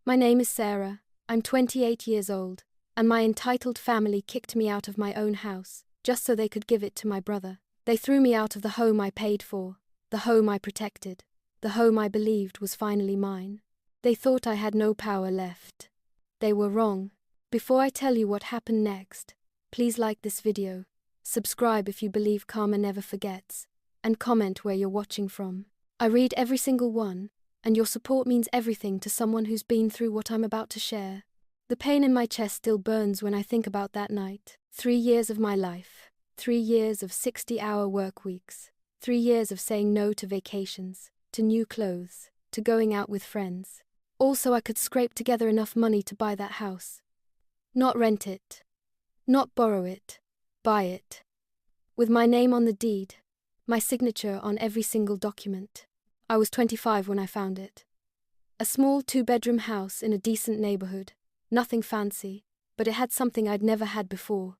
My name is Sarah, I'm 28 years old, and my entitled family kicked me out of my own house, just so they could give it to my brother. They threw me out of the home I paid for, the home I protected, the home I believed was finally mine. They thought I had no power left. They were wrong. Before I tell you what happened next, please like this video, subscribe if you believe karma never forgets, and comment where you're watching from. I read every single one, and your support means everything to someone who's been through what I'm about to share. The pain in my chest still burns when I think about that night. 3 years of my life, 3 years of 60-hour work weeks, 3 years of saying no to vacations, to new clothes, to going out with friends. Also, I could scrape together enough money to buy that house. Not rent it. Not borrow it. Buy it. With my name on the deed. My signature on every single document. I was 25 when I found it. A small 2-bedroom house in a decent neighborhood. Nothing fancy, but it had something I'd never had before.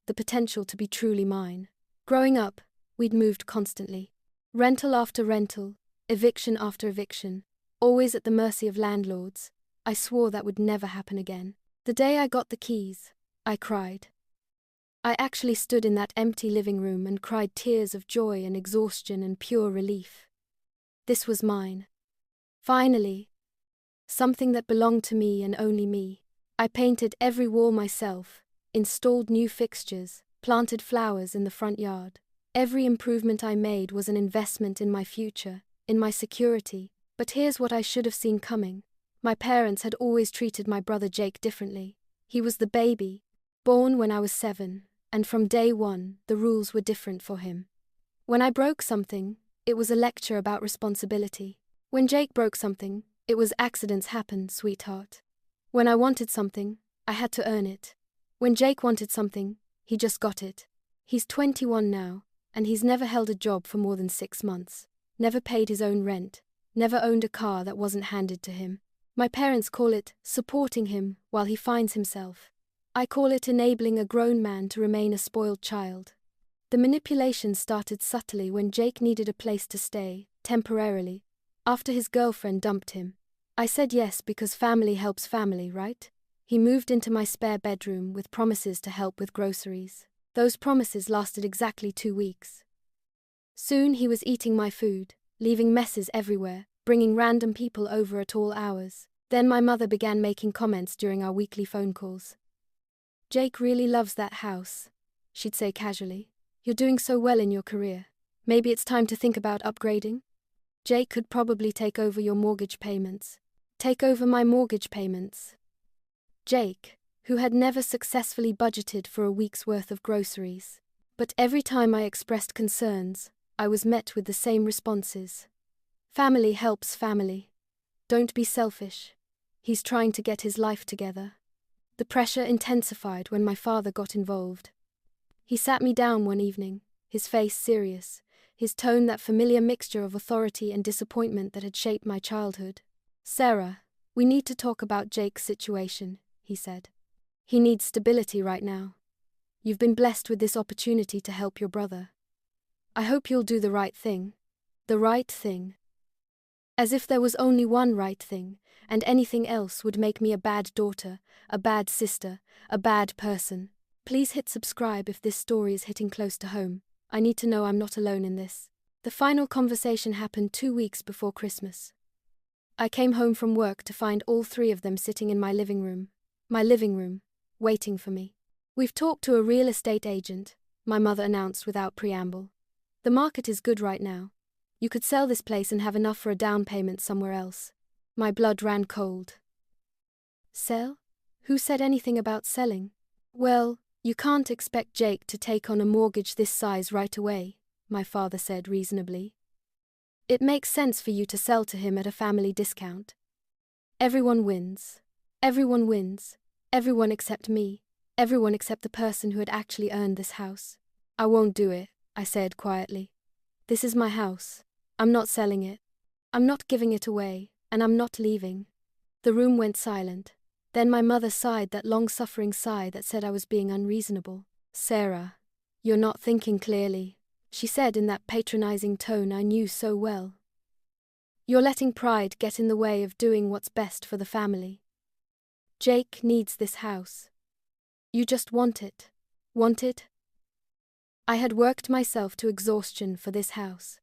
The potential to be truly mine. Growing up, we'd moved constantly. Rental after rental, eviction after eviction. Always at the mercy of landlords. I swore that would never happen again. The day I got the keys, I cried. I actually stood in that empty living room and cried tears of joy and exhaustion and pure relief. This was mine. Finally. Something that belonged to me and only me. I painted every wall myself, installed new fixtures, planted flowers in the front yard. Every improvement I made was an investment in my future, in my security. But here's what I should have seen coming. My parents had always treated my brother Jake differently. He was the baby, born when I was 7, and from day one, the rules were different for him. When I broke something, it was a lecture about responsibility. When Jake broke something, it was accidents happen, sweetheart. When I wanted something, I had to earn it. When Jake wanted something, he just got it. He's 21 now, and he's never held a job for more than 6 months. Never paid his own rent. Never owned a car that wasn't handed to him. My parents call it supporting him while he finds himself. I call it enabling a grown man to remain a spoiled child. The manipulation started subtly when Jake needed a place to stay, temporarily, after his girlfriend dumped him. I said yes because family helps family, right? He moved into my spare bedroom with promises to help with groceries. Those promises lasted exactly 2 weeks. Soon he was eating my food, leaving messes everywhere, bringing random people over at all hours. Then my mother began making comments during our weekly phone calls. "Jake really loves that house," she'd say casually. "You're doing so well in your career. Maybe it's time to think about upgrading? Jake could probably take over your mortgage payments." Take over my mortgage payments. Jake, who had never successfully budgeted for a week's worth of groceries. But every time I expressed concerns, I was met with the same responses. Family helps family. Don't be selfish. He's trying to get his life together. The pressure intensified when my father got involved. He sat me down one evening, his face serious, his tone that familiar mixture of authority and disappointment that had shaped my childhood. "Sarah, we need to talk about Jake's situation," he said. "He needs stability right now. You've been blessed with this opportunity to help your brother. I hope you'll do the right thing." The right thing. As if there was only one right thing, and anything else would make me a bad daughter, a bad sister, a bad person. Please hit subscribe if this story is hitting close to home. I need to know I'm not alone in this. The final conversation happened 2 weeks before Christmas. I came home from work to find all 3 of them sitting in my living room, waiting for me. "We've talked to a real estate agent," my mother announced without preamble. "The market is good right now. You could sell this place and have enough for a down payment somewhere else." My blood ran cold. Sell? Who said anything about selling? "Well, you can't expect Jake to take on a mortgage this size right away," my father said reasonably. "It makes sense for you to sell to him at a family discount. Everyone wins. Everyone wins. Everyone except me. Everyone except the person who had actually earned this house." "I won't do it," I said quietly. "This is my house. I'm not selling it. I'm not giving it away, and I'm not leaving." The room went silent. Then my mother sighed that long-suffering sigh that said I was being unreasonable. "Sarah, you're not thinking clearly," she said in that patronizing tone I knew so well. "You're letting pride get in the way of doing what's best for the family." Jake needs this house. You just want it. Want it? I had worked myself to exhaustion for this house.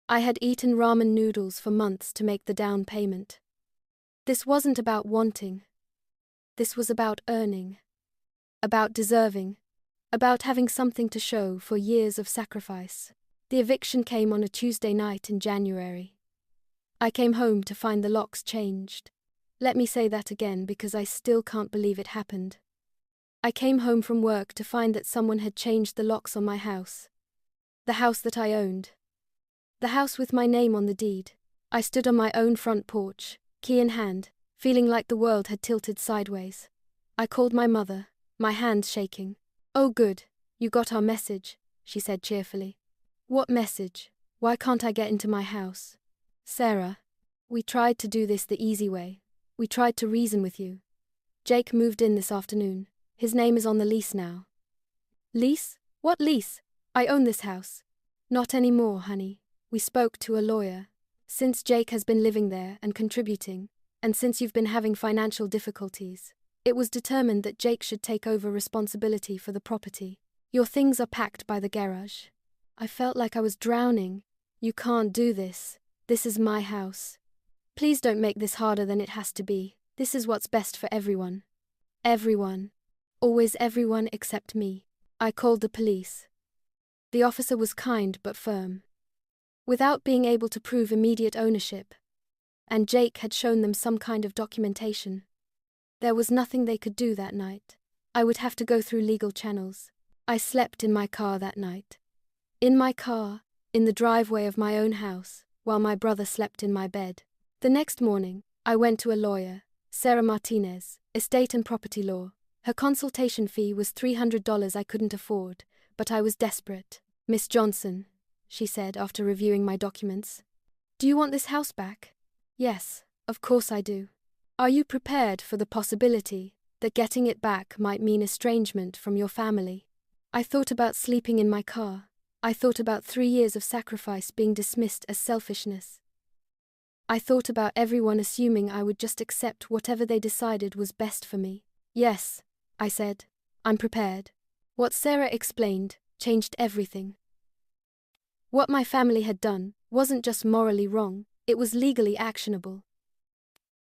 I had eaten ramen noodles for months to make the down payment. This wasn't about wanting. This was about earning. About deserving. About having something to show for years of sacrifice. The eviction came on a Tuesday night in January. I came home to find the locks changed. Let me say that again because I still can't believe it happened. I came home from work to find that someone had changed the locks on my house. The house that I owned. The house with my name on the deed. I stood on my own front porch, key in hand, feeling like the world had tilted sideways. I called my mother, my hands shaking. "Oh good, you got our message," she said cheerfully. "What message? Why can't I get into my house?" "Sarah, we tried to do this the easy way. We tried to reason with you. Jake moved in this afternoon. His name is on the lease now." "Lease? What lease? I own this house." "Not anymore, honey. We spoke to a lawyer. Since Jake has been living there and contributing, and since you've been having financial difficulties, it was determined that Jake should take over responsibility for the property. Your things are packed by the garage." I felt like I was drowning. "You can't do this. This is my house. Please don't make this harder than it has to be. This is what's best for everyone." Everyone. Always everyone except me. I called the police. The officer was kind but firm. Without being able to prove immediate ownership, and Jake had shown them some kind of documentation, there was nothing they could do that night. I would have to go through legal channels. I slept in my car that night. In my car, in the driveway of my own house, while my brother slept in my bed. The next morning, I went to a lawyer, Sarah Martinez, estate and property law. Her consultation fee was $300 I couldn't afford, but I was desperate. "Miss Johnson," she said after reviewing my documents, "do you want this house back?" "Yes, of course I do." "Are you prepared for the possibility that getting it back might mean estrangement from your family?" I thought about sleeping in my car. I thought about 3 years of sacrifice being dismissed as selfishness. I thought about everyone assuming I would just accept whatever they decided was best for me. "Yes," I said, "I'm prepared." What Sarah explained changed everything. What my family had done wasn't just morally wrong, it was legally actionable.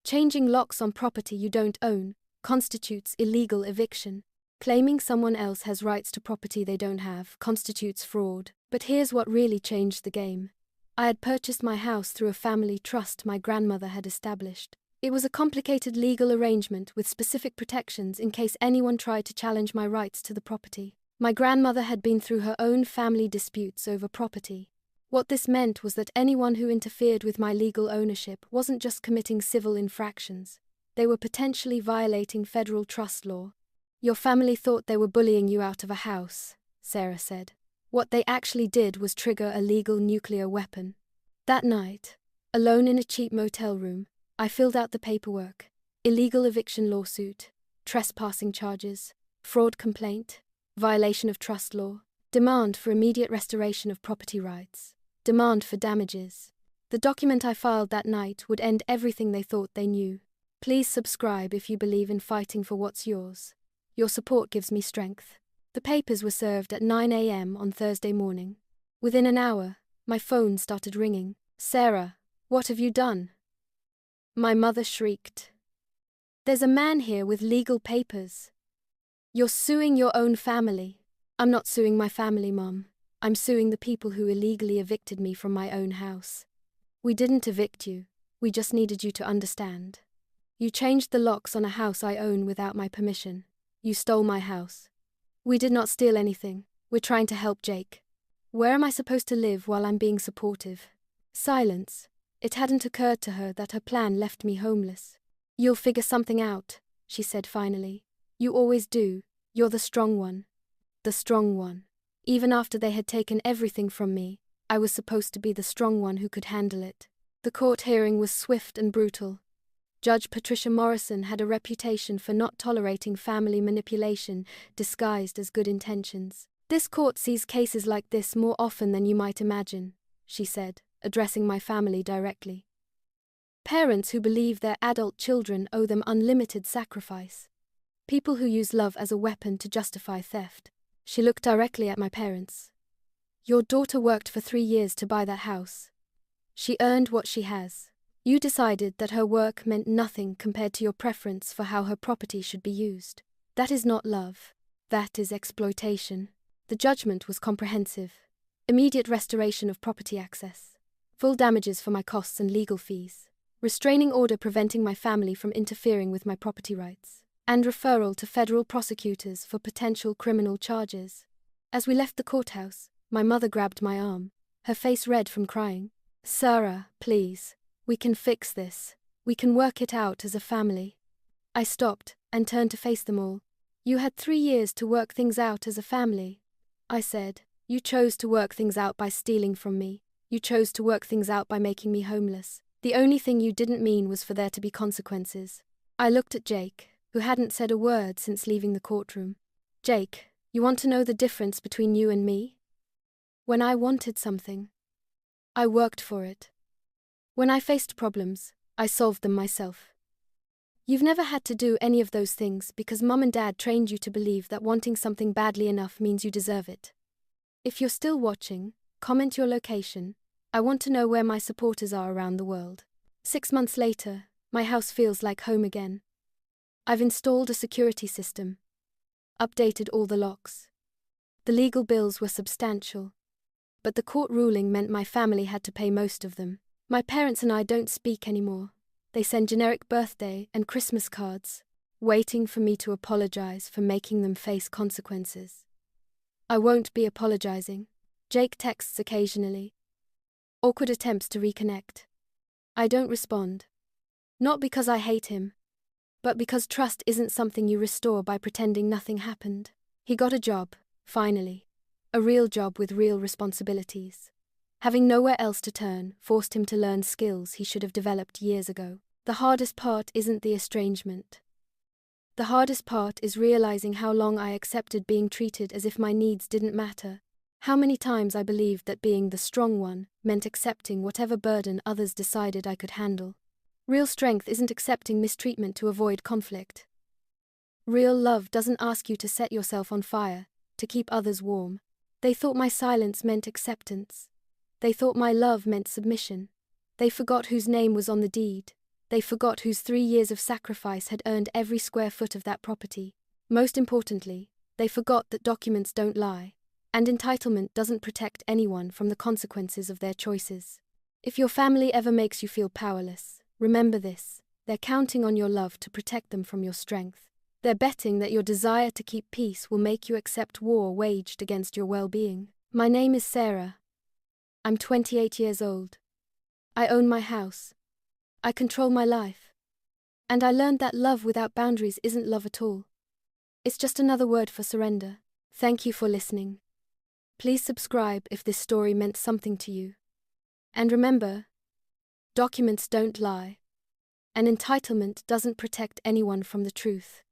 Changing locks on property you don't own constitutes illegal eviction. Claiming someone else has rights to property they don't have constitutes fraud. But here's what really changed the game. I had purchased my house through a family trust my grandmother had established. It was a complicated legal arrangement with specific protections in case anyone tried to challenge my rights to the property. My grandmother had been through her own family disputes over property. What this meant was that anyone who interfered with my legal ownership wasn't just committing civil infractions. They were potentially violating federal trust law. "Your family thought they were bullying you out of a house," Sarah said. "What they actually did was trigger a legal nuclear weapon." That night, alone in a cheap motel room, I filled out the paperwork: illegal eviction lawsuit, trespassing charges, fraud complaint, violation of trust law, demand for immediate restoration of property rights, demand for damages. The document I filed that night would end everything they thought they knew. Please subscribe if you believe in fighting for what's yours. Your support gives me strength. The papers were served at 9 a.m. on Thursday morning. Within an hour, my phone started ringing. "Sarah, what have you done?" My mother shrieked. "There's a man here with legal papers. You're suing your own family." "I'm not suing my family, Mom. I'm suing the people who illegally evicted me from my own house." "We didn't evict you. We just needed you to understand. You changed the locks on a house I own without my permission. You stole my house." "We did not steal anything. We're trying to help Jake." "Where am I supposed to live while I'm being supportive?" Silence. It hadn't occurred to her that her plan left me homeless. "You'll figure something out," she said finally. "You always do. You're the strong one." The strong one. Even after they had taken everything from me, I was supposed to be the strong one who could handle it. The court hearing was swift and brutal. Judge Patricia Morrison had a reputation for not tolerating family manipulation disguised as good intentions. "This court sees cases like this more often than you might imagine," she said, addressing my family directly. Parents who believe their adult children owe them unlimited sacrifice. People who use love as a weapon to justify theft. She looked directly at my parents. Your daughter worked for 3 years to buy that house. She earned what she has. You decided that her work meant nothing compared to your preference for how her property should be used. That is not love. That is exploitation. The judgment was comprehensive. Immediate restoration of property access. Full damages for my costs and legal fees. Restraining order preventing my family from interfering with my property rights. And referral to federal prosecutors for potential criminal charges. As we left the courthouse, my mother grabbed my arm, her face red from crying. Sarah, please. We can fix this. We can work it out as a family. I stopped and turned to face them all. You had 3 years to work things out as a family. I said, you chose to work things out by stealing from me. You chose to work things out by making me homeless. The only thing you didn't mean was for there to be consequences. I looked at Jake, who hadn't said a word since leaving the courtroom. Jake, you want to know the difference between you and me? When I wanted something, I worked for it. When I faced problems, I solved them myself. You've never had to do any of those things because Mum and Dad trained you to believe that wanting something badly enough means you deserve it. If you're still watching, comment your location. I want to know where my supporters are around the world. 6 months later, my house feels like home again. I've installed a security system. Updated all the locks. The legal bills were substantial. But the court ruling meant my family had to pay most of them. My parents and I don't speak anymore. They send generic birthday and Christmas cards, waiting for me to apologize for making them face consequences. I won't be apologizing. Jake texts occasionally. Awkward attempts to reconnect. I don't respond. Not because I hate him, but because trust isn't something you restore by pretending nothing happened. He got a job, finally. A real job with real responsibilities. Having nowhere else to turn forced him to learn skills he should have developed years ago. The hardest part isn't the estrangement. The hardest part is realizing how long I accepted being treated as if my needs didn't matter. How many times I believed that being the strong one meant accepting whatever burden others decided I could handle. Real strength isn't accepting mistreatment to avoid conflict. Real love doesn't ask you to set yourself on fire, to keep others warm. They thought my silence meant acceptance. They thought my love meant submission. They forgot whose name was on the deed. They forgot whose 3 years of sacrifice had earned every square foot of that property. Most importantly, they forgot that documents don't lie, and entitlement doesn't protect anyone from the consequences of their choices. If your family ever makes you feel powerless, remember this: they're counting on your love to protect them from your strength. They're betting that your desire to keep peace will make you accept war waged against your well-being. My name is Sarah. I'm 28 years old. I own my house. I control my life. And I learned that love without boundaries isn't love at all. It's just another word for surrender. Thank you for listening. Please subscribe if this story meant something to you. And remember, documents don't lie, and entitlement doesn't protect anyone from the truth.